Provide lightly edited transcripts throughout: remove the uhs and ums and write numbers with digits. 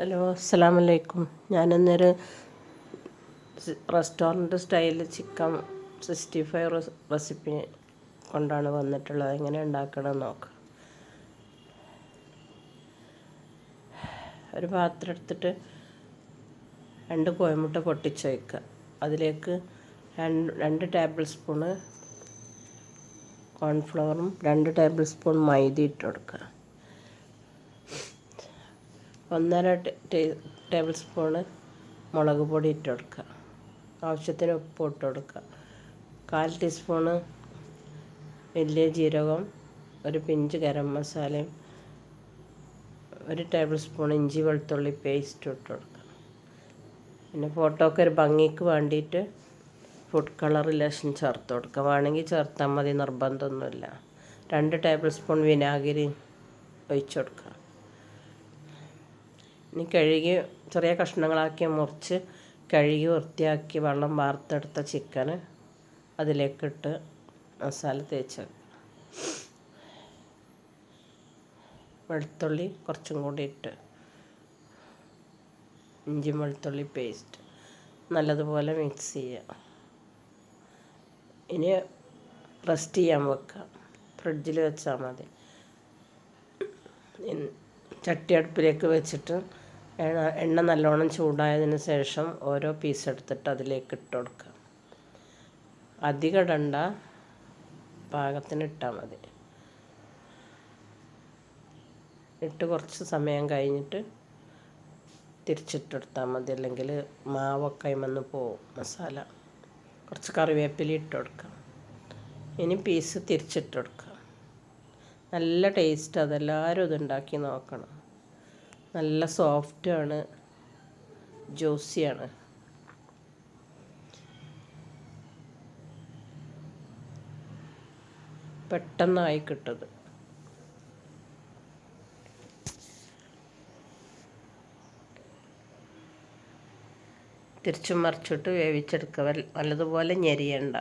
Hello, അസ്സലാമു അലൈക്കും. ഞാനിന്നൊരു restaurant style chicken 65 recipe കൊണ്ടാണ് വന്നിട്ടുള്ളത്. എങ്ങനെ ഉണ്ടാക്കണമെന്ന് നോക്കാം. ഒരു പാത്രം എടുത്തിട്ട് 2 കോഴിമുട്ട പൊട്ടിച്ച് വയ്ക്കുക. അതിലേക്ക് 2 ടേബിൾ സ്പൂണ് കോൺഫ്ലവറും 2 ടേബിൾ സ്പൂൺ മൈദ ഇട്ട് കൊടുക്കുക. 1.5 ടേബിൾ സ്പൂണ് മുളക് പൊടി ഇട്ട് കൊടുക്കുക. ആവശ്യത്തിന് ഉപ്പ് ഇട്ട് കൊടുക്കുക. 1/4 ടീസ്പൂണ് വലിയ ജീരകം, ഒരു പിഞ്ച് ഗരം മസാലയും 1 ടേബിൾ സ്പൂൺ ഇഞ്ചി വെളുത്തുള്ളി പേസ്റ്റ് ഇട്ട് കൊടുക്കുക. പിന്നെ ഫോട്ടോക്ക് ഒരു ഭംഗിക്ക് വേണ്ടിയിട്ട് ഫുഡ് കളർ ലേശം ചേർത്ത് കൊടുക്കുക. വേണമെങ്കിൽ ചേർത്താൽ മതി, നിർബന്ധമൊന്നുമില്ല. 2 ടേബിൾ സ്പൂൺ വിനാഗിരി ഒഴിച്ച് കൊടുക്കുക. ഇനി കഴുകി ചെറിയ കഷ്ണങ്ങളാക്കി മുറിച്ച് കഴുകി വൃത്തിയാക്കി വെള്ളം വാർത്തെടുത്ത ചിക്കന് അതിലേക്കിട്ട് മസാല തേച്ച് വെളുത്തുള്ളി കുറച്ചും കൂടി ഇട്ട് ഇഞ്ചി വെളുത്തുള്ളി പേസ്റ്റ് നല്ലതുപോലെ മിക്സ് ചെയ്യുക. ഇനി റെസ്റ്റ് ചെയ്യാൻ വെക്കുക. ഫ്രിഡ്ജിൽ വെച്ചാൽ മതി. ചട്ടി അടുപ്പിലേക്ക് വെച്ചിട്ട് എണ്ണ നല്ലോണം ചൂടായതിന് ശേഷം ഓരോ പീസ് എടുത്തിട്ട് അതിലേക്ക് ഇട്ട് കൊടുക്കുക. അധികം ഇടണ്ട, പാകത്തിന് ഇട്ടാൽ മതി. ഇട്ട് കുറച്ച് സമയം കഴിഞ്ഞിട്ട് തിരിച്ചിട്ടെടുത്താൽ മതി, അല്ലെങ്കിൽ മാവൊക്കെ വന്ന് പോവും മസാല. കുറച്ച് കറിവേപ്പില ഇട്ട് കൊടുക്കുക. ഇനി പീസ് തിരിച്ചിട്ട് കൊടുക്കുക. നല്ല ടേസ്റ്റ്, അതെല്ലാവരും ഇതുണ്ടാക്കി നോക്കണം. നല്ല സോഫ്റ്റാണ്, ജ്യൂസിയാണ്. പെട്ടെന്നായി കിട്ടത്. തിരിച്ചും മറിച്ചിട്ട് വേവിച്ചെടുക്കുക. നല്ലതുപോലെ ഞെരിയണ്ട.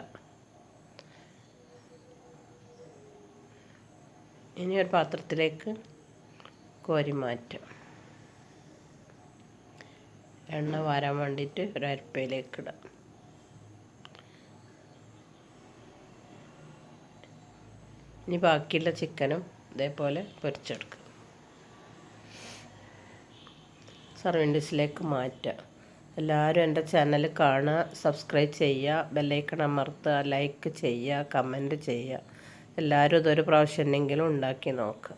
ഇനി ഒരു പാത്രത്തിലേക്ക് കോരി മാറ്റാം. എണ്ണ വാരാൻ വേണ്ടിയിട്ട് ഒരു അരിപ്പയിലേക്ക് ഇടാം. ഇനി ബാക്കിയുള്ള ചിക്കനും ഇതേപോലെ പൊരിച്ചെടുക്കുക. സർവിങ് ഡിഷിലേക്ക് മാറ്റുക. എല്ലാവരും എൻ്റെ ചാനൽ കാണുക, സബ്സ്ക്രൈബ് ചെയ്യുക, ബെല്ലൈക്കൺ അമർത്തുക, ലൈക്ക് ചെയ്യുക, കമൻറ്റ് ചെയ്യുക. എല്ലാവരും ഇതൊരു പ്രാവശ്യം ഉണ്ടെങ്കിലും ഉണ്ടാക്കി നോക്കുക.